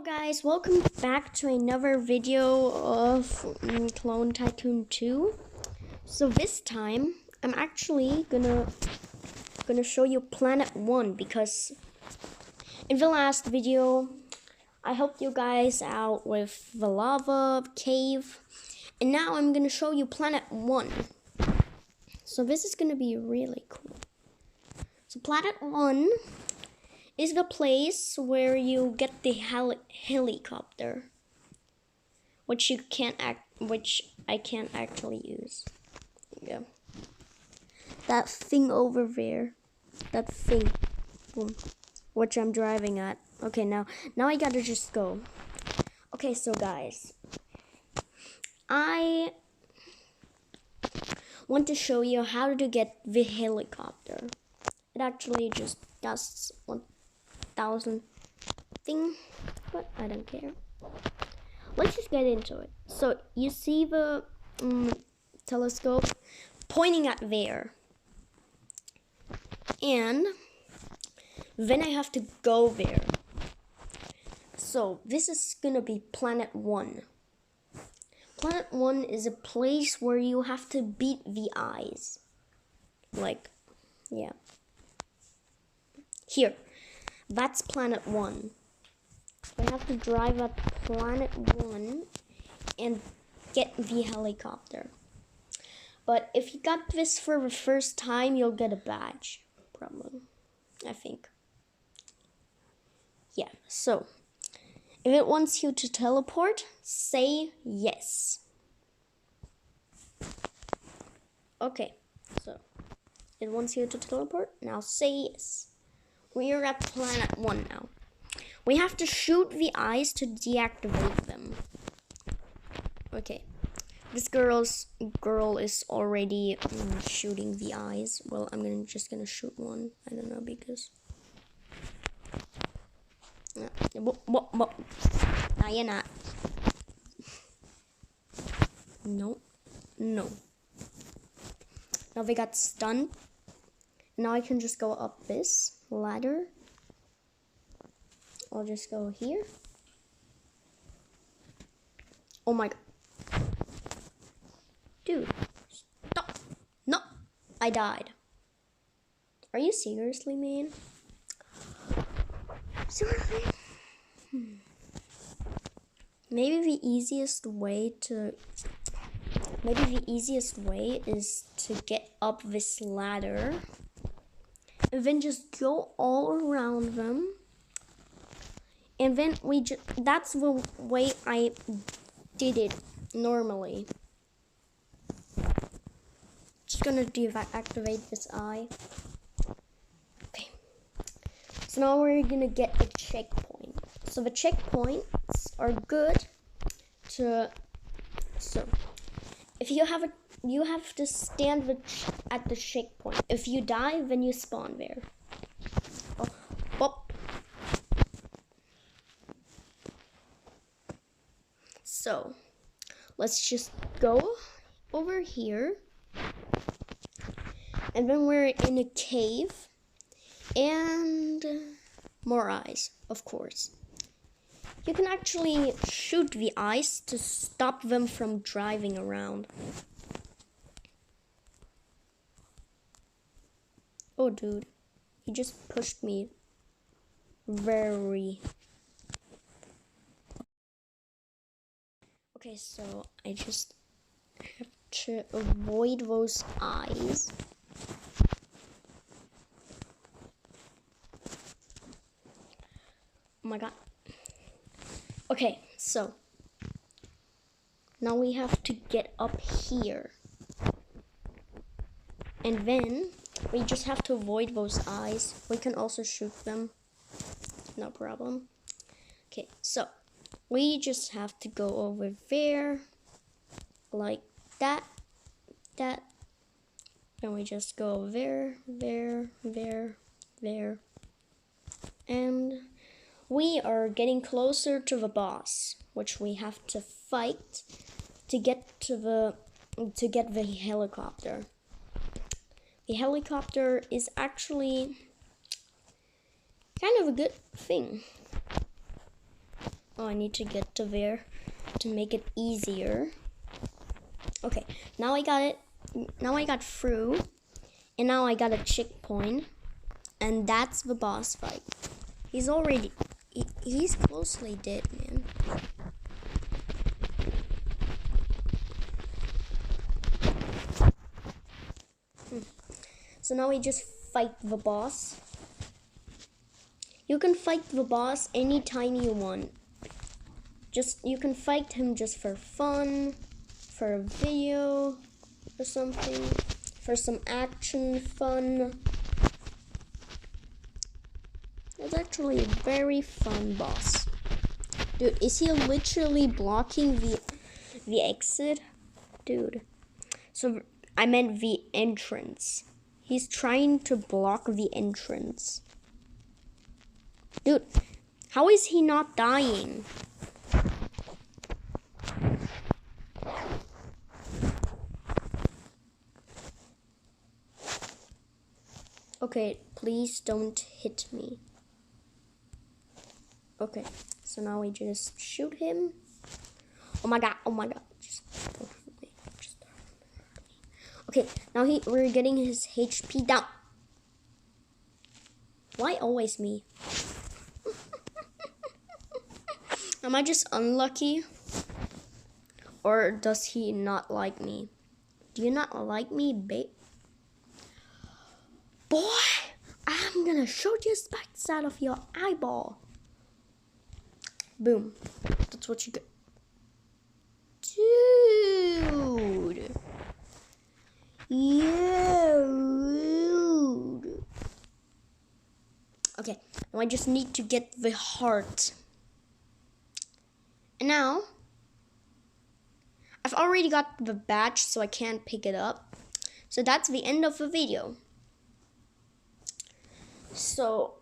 Hello guys, welcome back to another video of Clone Tycoon 2. So this time, I'm actually gonna show you Planet 1 because in the last video, I helped you guys out with the lava cave, and now I'm gonna show you Planet 1. So this is gonna be really cool. So Planet 1 is the place where you get the helicopter, which I can't actually use. Yeah, that thing over there, that thing, which I'm driving at. Okay, now I gotta just go. Okay, so guys, I want to show you how to get the helicopter. It actually just does 1,000 thing, but I don't care. Let's just get into it. So you see the telescope pointing at there, and then I have to go there. So this is gonna be Planet 1. Planet 1 is a place where you have to beat the eyes. Like, yeah. Here, that's Planet 1. We have to drive at Planet 1 and get the helicopter. But if you got this for the first time, you'll get a badge, probably, I think. Yeah, so if it wants you to teleport, say yes. Okay, so it wants you to teleport, now say yes. We are at Planet 1 now. We have to shoot the eyes to deactivate them. Okay, this girl is already shooting the eyes. Well, I'm just gonna shoot one. I don't know because. No, you're not. No. Now they got stunned. Now I can just go up this ladder. I'll just go here. Oh my god. Dude, stop. No, I died. Are you seriously, man? Seriously? Maybe the easiest way is to get up this ladder and then just go all around them. And then that's the way I did it normally. Just gonna deactivate this eye. Okay. So now we're gonna get a checkpoint. So the checkpoints are good so if you have to stand at the checkpoint. If you die, then you spawn there. So let's just go over here, and then we're in a cave and more eyes, of course. You can actually shoot the eyes to stop them from driving around. Oh dude, he just pushed me very. Okay, so I just have to avoid those eyes. Oh my god. Okay, so now we have to get up here. And then we just have to avoid those eyes. We can also shoot them. No problem. Okay, so we just have to go over there, like that, and we just go there, and we are getting closer to the boss, which we have to fight to get the helicopter. The helicopter is actually kind of a good thing. Oh, I need to get to there to make it easier. Okay, now I got it. Now I got through. And now I got a checkpoint. And that's the boss fight. He's already... He's closely dead, man. So now we just fight the boss. You can fight the boss anytime you want. You can fight him just for fun, for a video, or something, for some action fun. It's actually a very fun boss. Dude, is he literally blocking the exit? Dude. So I meant the entrance. He's trying to block the entrance. Dude, how is he not dying? Okay, please don't hit me. Okay, so now we just shoot him. Oh my god, oh my god. Just don't hurt me. Just don't hurt me. Okay, now we're getting his HP down. Why always me? Am I just unlucky? Or does he not like me? Do you not like me, babe? Boy, I'm gonna shoot your spikes out of your eyeball. Boom. That's what you get. Dude. Yeah, rude. Okay, now I just need to get the heart. And now, I've already got the badge, so I can't pick it up. So that's the end of the video. So,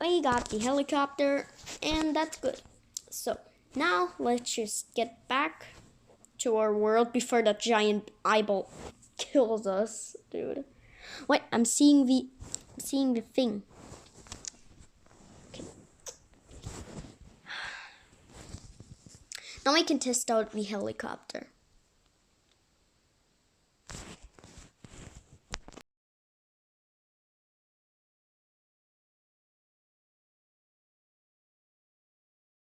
I got the helicopter, and that's good. So, now let's just get back to our world before that giant eyeball kills us, dude. Wait, I'm seeing the thing. Okay. Now I can test out the helicopter.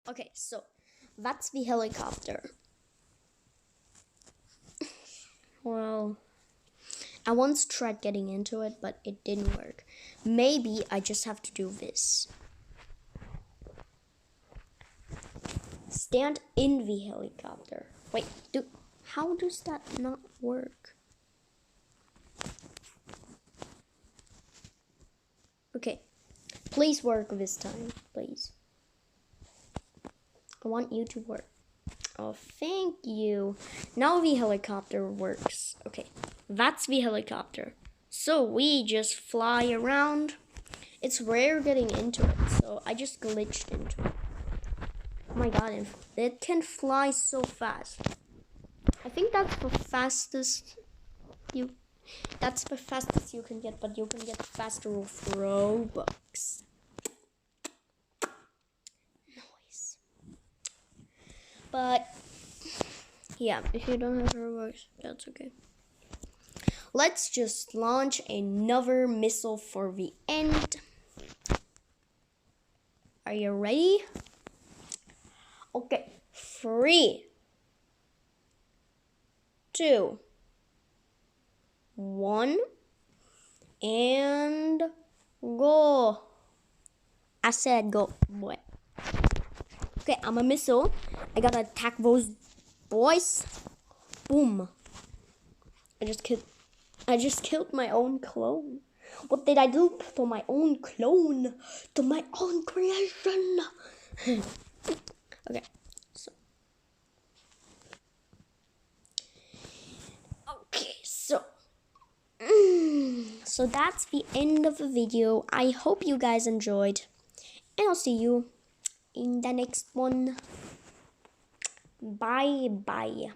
Okay, so that's the helicopter. Well, I once tried getting into it, but it didn't work. Maybe I just have to do this. Stand in the helicopter. Wait, how does that not work? Okay, please work this time, please. I want you to work. Oh, thank you. Now the helicopter works. Okay, that's the helicopter. So we just fly around. It's rare getting into it, so I just glitched into it. Oh my god, it can fly so fast. I think that's the fastest you can get, but you can get faster with Robux. Nice. But yeah, if you don't have Robux, that's okay. Let's just launch another missile for the end. Are you ready? Okay, 3, 2, 1, and go. I said go, boy. Okay, I'm a missile. I gotta attack those boys. Boom. I just killed my own clone. What did I do to my own clone? To my own creation? Okay, so that's the end of the video. I hope you guys enjoyed, and I'll see you in the next one. Bye bye.